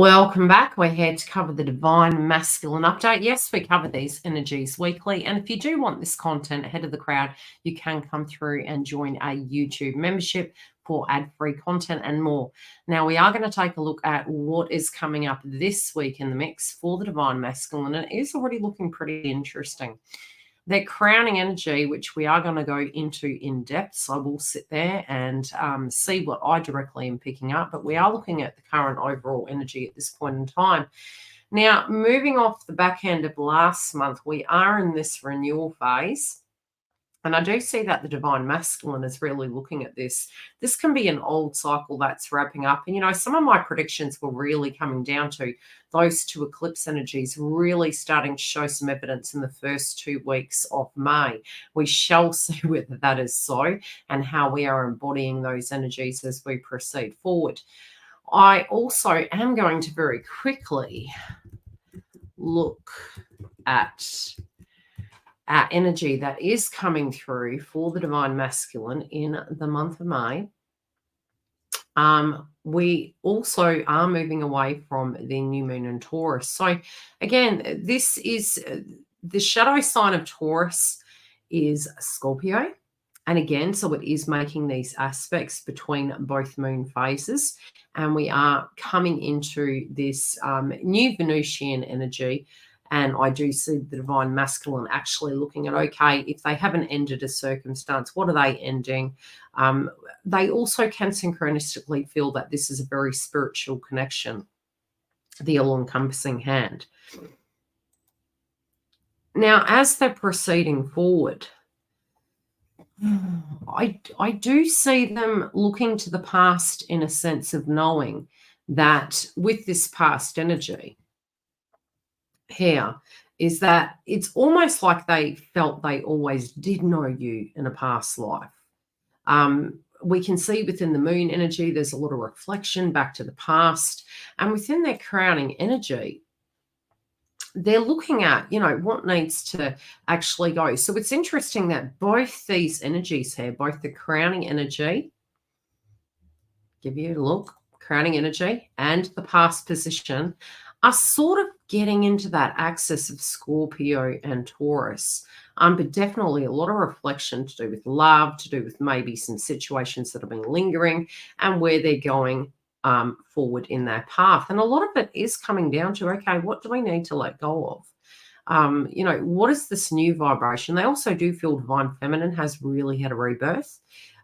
Welcome back. We're here to cover the Divine Masculine update. Yes, we cover these energies weekly. And if you do want this content ahead of the crowd, you can come through and join a YouTube membership for ad-free content and more. Now, we are going to take a look at what is coming up this week in the mix for the Divine Masculine. And it is already looking pretty interesting. Their crowning energy, which we are going to go into in depth. So we'll sit there and see what I directly am picking up. But we are looking at the current overall energy at this point in time. Now, moving off the back end of last month, we are in this renewal phase. And I do see that the Divine Masculine is really looking at this. This can be an old cycle that's wrapping up. And, you know, some of my predictions were really coming down to those two eclipse energies really starting to show some evidence in the first 2 weeks of May. We shall see whether that is so and how we are embodying those energies as we proceed forward. I also am going to very quickly look at our energy that is coming through for the Divine Masculine in the month of May. We also are moving away from the new moon in Taurus. So again, this is the shadow sign of Taurus is Scorpio. And again, so it is making these aspects between both moon phases. And we are coming into this new Venusian energy. And I do see the Divine Masculine actually looking at, okay, if they haven't ended a circumstance, what are they ending? They also can synchronistically feel that this is a very spiritual connection, the all-encompassing hand. Now, as they're proceeding forward, I do see them looking to the past in a sense of knowing that with this past energy, here is that it's almost like they felt they always did know you in a past life. We can see within the moon energy, there's a lot of reflection back to the past. And within their crowning energy, they're looking at, you know, what needs to actually go. So it's interesting that both these energies here, both the crowning energy, give you a look, crowning energy and the past position are sort of getting into that axis of Scorpio and Taurus. But definitely a lot of reflection to do with love, to do with maybe some situations that have been lingering and where they're going forward in their path. And a lot of it is coming down to, okay, what do we need to let go of? You know, what is this new vibration? They also do feel Divine Feminine has really had a rebirth.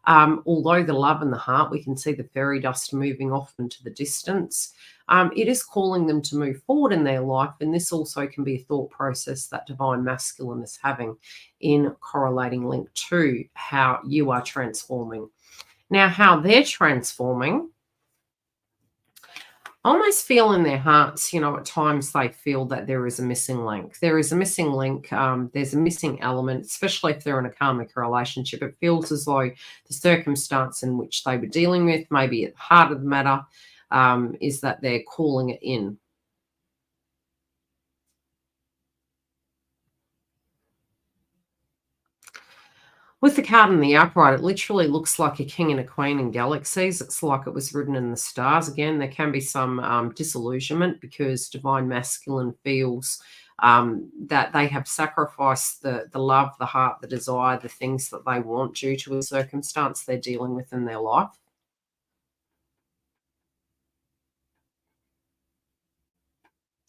Although the love and the heart, we can see the fairy dust moving off into the distance. It is calling them to move forward in their life. And this also can be a thought process that Divine Masculine is having in correlating link to how you are transforming. Now, how they're transforming, almost feel in their hearts, you know, at times they feel that there is a missing link. There is a missing link. There's a missing element, especially if they're in a karmic relationship. It feels as though the circumstance in which they were dealing with, maybe at the heart of the matter, is that they're calling it in. With the card in the upright, it literally looks like a king and a queen in galaxies. It's like it was written in the stars. Again, there can be some disillusionment because Divine Masculine feels that they have sacrificed the love, the heart, the desire, the things that they want due to a circumstance they're dealing with in their life.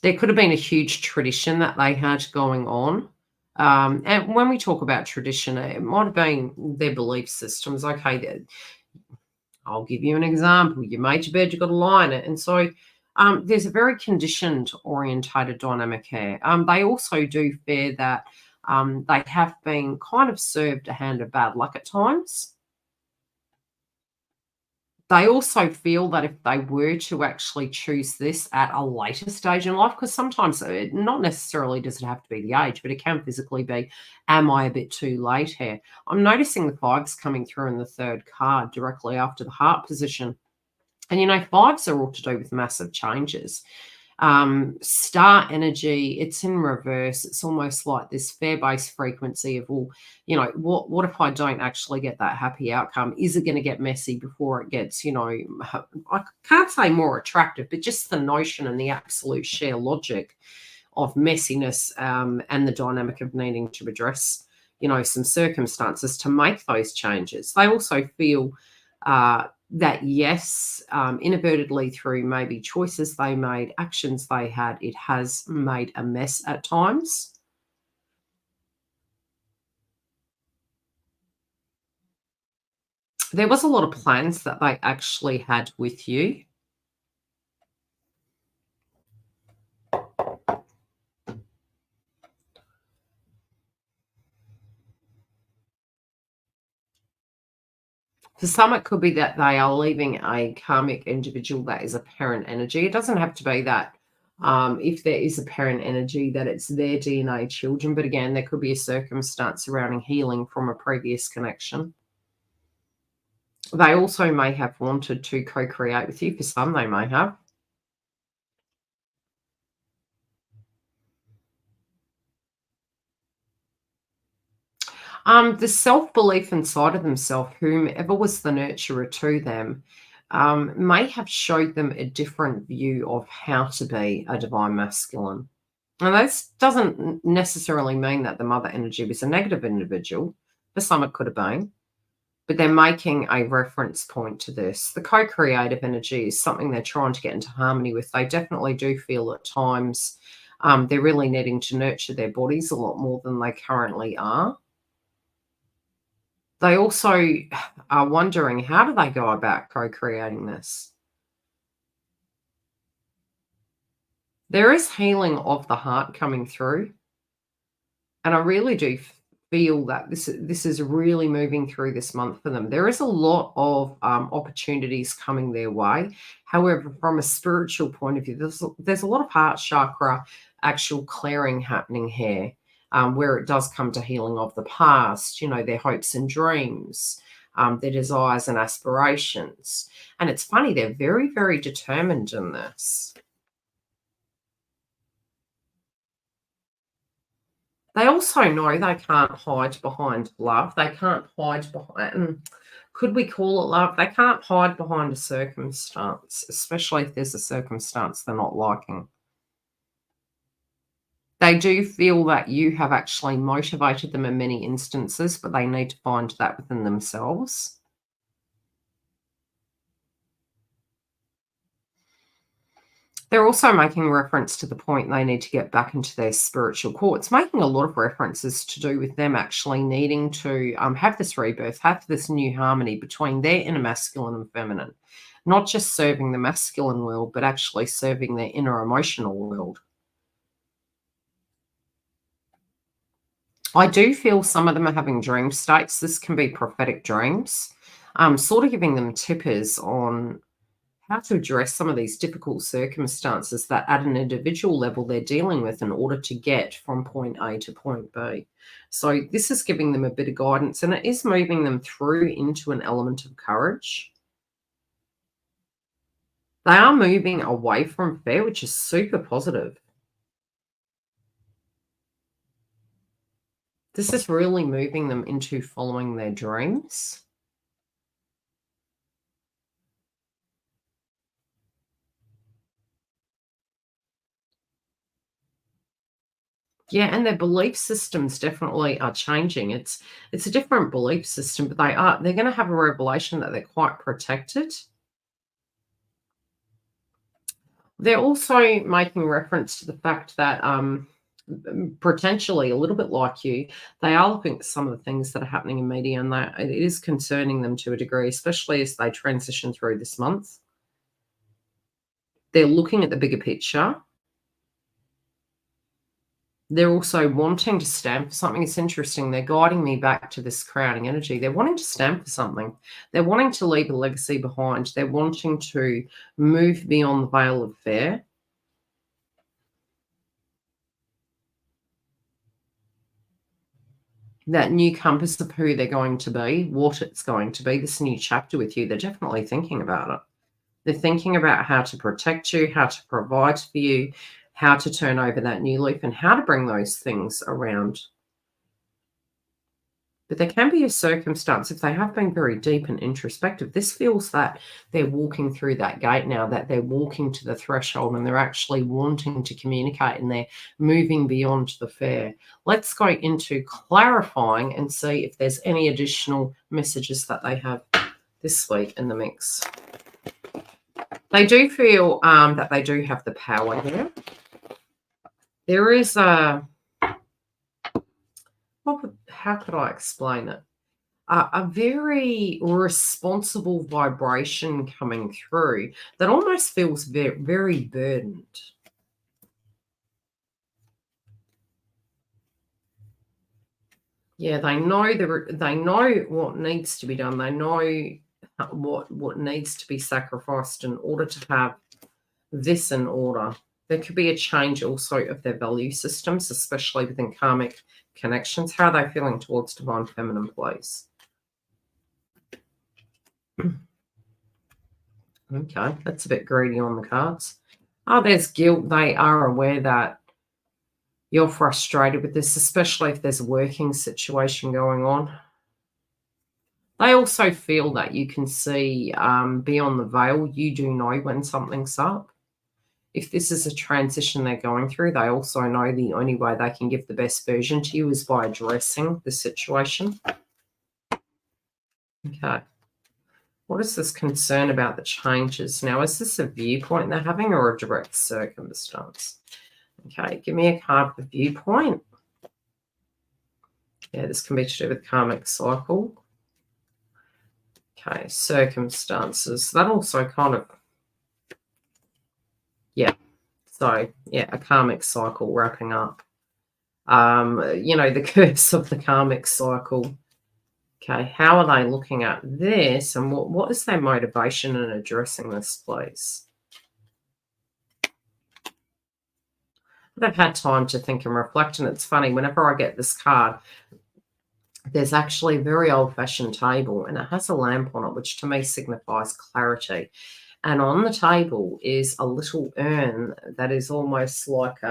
There could have been a huge tradition that they had going on. And when we talk about tradition, it might have been their belief systems. Okay, I'll give you an example. You made your bed, you've got to lie in it. And so there's a very conditioned orientated dynamic here. They also do fear that they have been kind of served a hand of bad luck at times. They also feel that if they were to actually choose this at a later stage in life, because sometimes not necessarily does it have to be the age, but it can physically be, am I a bit too late here? I'm noticing the fives coming through in the third card directly after the heart position. And, you know, fives are all to do with massive changes. Star energy, it's in reverse. It's almost like this fair-based frequency of, well, what if I don't actually get that happy outcome? Is it going to get messy before it gets, I can't say more attractive, but just the notion and the absolute sheer logic of messiness, and the dynamic of needing to address, some circumstances to make those changes. They also feel that, yes, inadvertently through maybe choices they made, actions they had, it has made a mess at times. There was a lot of plans that they actually had with you. For some, it could be that they are leaving a karmic individual that is a parent energy. It doesn't have to be that, if there is a parent energy, that it's their DNA children. But again, there could be a circumstance surrounding healing from a previous connection. They also may have wanted to co-create with you. For some, they may have. The self-belief inside of themselves, whomever was the nurturer to them, may have showed them a different view of how to be a divine masculine. And this doesn't necessarily mean that the mother energy was a negative individual. For some, it could have been. But they're making a reference point to this. The co-creative energy is something they're trying to get into harmony with. They definitely do feel at times, they're really needing to nurture their bodies a lot more than they currently are. They also are wondering, how do they go about co-creating this? There is healing of the heart coming through, and I really do feel that this is really moving through this month for them. There is a lot of opportunities coming their way. However, from a spiritual point of view, there's a lot of heart chakra actual clearing happening here, where it does come to healing of the past, their hopes and dreams, their desires and aspirations. And it's funny, they're very, very determined in this. They also know they can't hide behind love. They can't hide behind, could we call it love? They can't hide behind a circumstance, especially if there's a circumstance they're not liking. They do feel that you have actually motivated them in many instances, but they need to find that within themselves. They're also making reference to the point they need to get back into their spiritual core. It's making a lot of references to do with them actually needing to have this rebirth, have this new harmony between their inner masculine and feminine, not just serving the masculine world, but actually serving their inner emotional world. I do feel some of them are having dream states. This can be prophetic dreams, sort of giving them tippers on how to address some of these difficult circumstances that at an individual level they're dealing with in order to get from point A to point B. So this is giving them a bit of guidance, and it is moving them through into an element of courage. They are moving away from fear, which is super positive. This is really moving them into following their dreams. Yeah, and their belief systems definitely are changing. It's a different belief system, but they're going to have a revelation that they're quite protected. They're also making reference to the fact that, potentially a little bit like you, they are looking at some of the things that are happening in media, and that it is concerning them to a degree, especially as they transition through this month. They're looking at the bigger picture. They're also wanting to stand for something. It's interesting. They're guiding me back to this crowning energy. They're wanting to stand for something. They're wanting to leave a legacy behind. They're wanting to move beyond the veil of fear. That new compass of who they're going to be, what it's going to be, this new chapter with you, they're definitely thinking about it. They're thinking about how to protect you, how to provide for you, how to turn over that new leaf, and how to bring those things around. But there can be a circumstance, if they have been very deep and introspective, this feels that they're walking through that gate now, that they're walking to the threshold and they're actually wanting to communicate and they're moving beyond the fair. Let's go into clarifying and see if there's any additional messages that they have this week in the mix. They do feel that they do have the power here. There is a... how could I explain it? A very responsible vibration coming through that almost feels very, very burdened. Yeah, they know what needs to be done. They know what needs to be sacrificed in order to have this in order. There could be a change also of their value systems, especially within karmic connections. How are they feeling towards divine feminine, please? Okay, that's a bit greedy on the cards. Oh, there's guilt. They are aware that you're frustrated with this, especially if there's a working situation going on. They also feel that you can see beyond the veil. You do know when something's up. If this is a transition they're going through, they also know the only way they can give the best version to you is by addressing the situation. Okay. What is this concern about the changes? Now, is this a viewpoint they're having or a direct circumstance? Okay, give me a card for viewpoint. Yeah, this can be to do with karmic cycle. Okay, circumstances. That also kind of... yeah. So, yeah, a karmic cycle wrapping up. You know, the curse of the karmic cycle. Okay, how are they looking at this, and what is their motivation in addressing this, please? They've had time to think and reflect, and it's funny, whenever I get this card, there's actually a very old-fashioned table, and it has a lamp on it, which to me signifies clarity. And on the table is a little urn that is almost like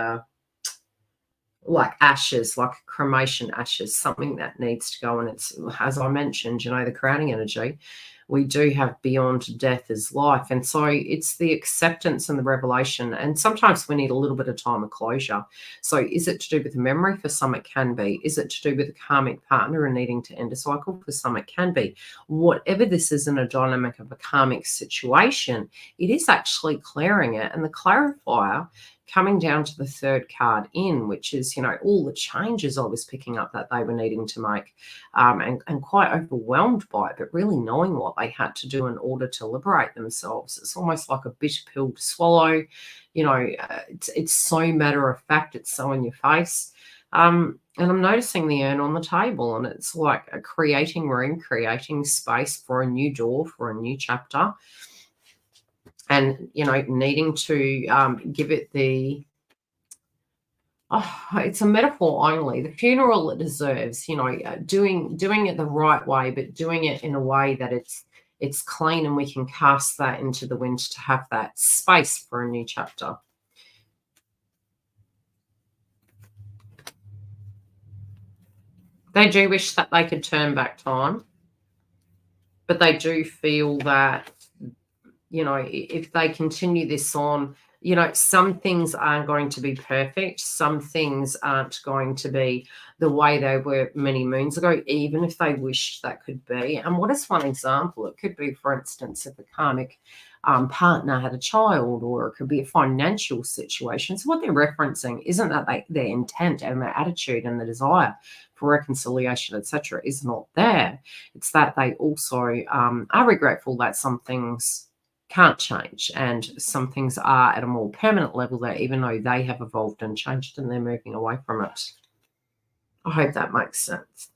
ashes, like cremation ashes, something that needs to go. And it's, as I mentioned, you know, the crowning energy, we do have beyond death is life. And so it's the acceptance and the revelation. And sometimes we need a little bit of time of closure. So is it to do with memory? For some it can be. Is it to do with a karmic partner and needing to end a cycle? For some it can be. Whatever this is in a dynamic of a karmic situation, it is actually clearing it. And the clarifier coming down to the third card in, which is, you know, all the changes I was picking up that they were needing to make, and quite overwhelmed by it, but really knowing what they had to do in order to liberate themselves. It's almost like a bitter pill to swallow. You know, it's so matter of fact, it's so in your face. And I'm noticing the urn on the table, and it's like a creating room, creating space for a new door, for a new chapter. And, you know, needing to give it the... oh, it's a metaphor only. The funeral it deserves, you know, doing it the right way, but doing it in a way that it's clean and we can cast that into the wind to have that space for a new chapter. They do wish that they could turn back time, but they do feel that, you know, if they continue this on, you know, some things aren't going to be perfect. Some things aren't going to be the way they were many moons ago, even if they wished that could be. And what is one example? It could be, for instance, if a karmic partner had a child, or it could be a financial situation. So what they're referencing isn't that their intent and their attitude and the desire for reconciliation, etc., is not there. It's that they also are regretful that some things can't change, and some things are at a more permanent level there, even though they have evolved and changed and they're moving away from it. I hope that makes sense.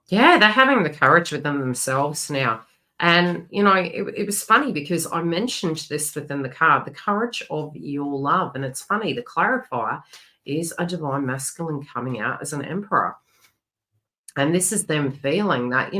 Yeah, they're having the courage within themselves now. And, you know, it was funny because I mentioned this within the card, the courage of your love. And it's funny, the clarifier is a divine masculine coming out as an emperor. And this is them feeling that,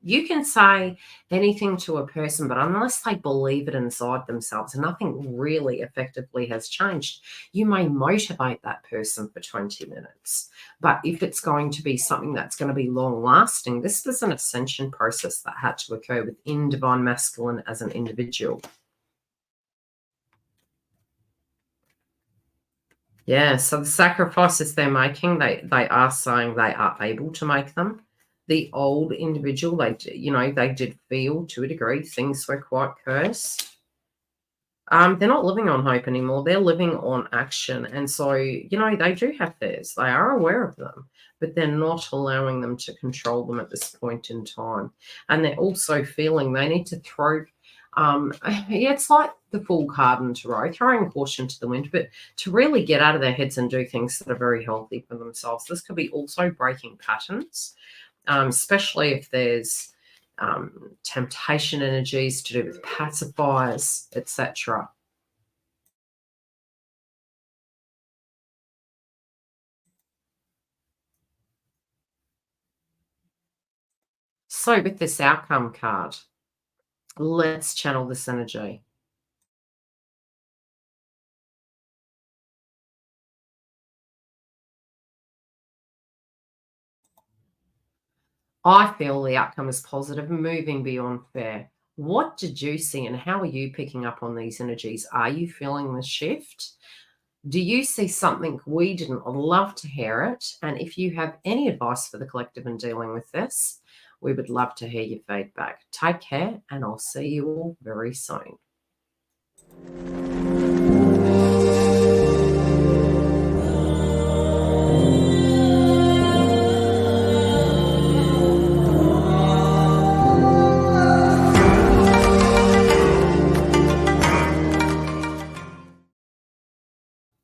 you can say anything to a person, but unless they believe it inside themselves, nothing really effectively has changed. You may motivate that person for 20 minutes, but if it's going to be something that's going to be long lasting, this was an ascension process that had to occur within Divine Masculine as an individual. Yeah, so the sacrifices they're making, they are saying they are able to make them. The old individual, they did feel to a degree things were quite cursed. They're not living on hope anymore. They're living on action. And so, they do have fears. They are aware of them, but they're not allowing them to control them at this point in time. And they're also feeling they need to throw, yeah, it's like the fool card in tarot, throwing caution to the wind, but to really get out of their heads and do things that are very healthy for themselves. This could be also breaking patterns, especially if there's temptation energies to do with pacifiers, etc. So with this outcome card, let's channel this energy. I feel the outcome is positive, moving beyond fair. What did you see and how are you picking up on these energies? Are you feeling the shift? Do you see something we didn't? I'd love to hear it. And if you have any advice for the collective in dealing with this, we would love to hear your feedback. Take care, and I'll see you all very soon.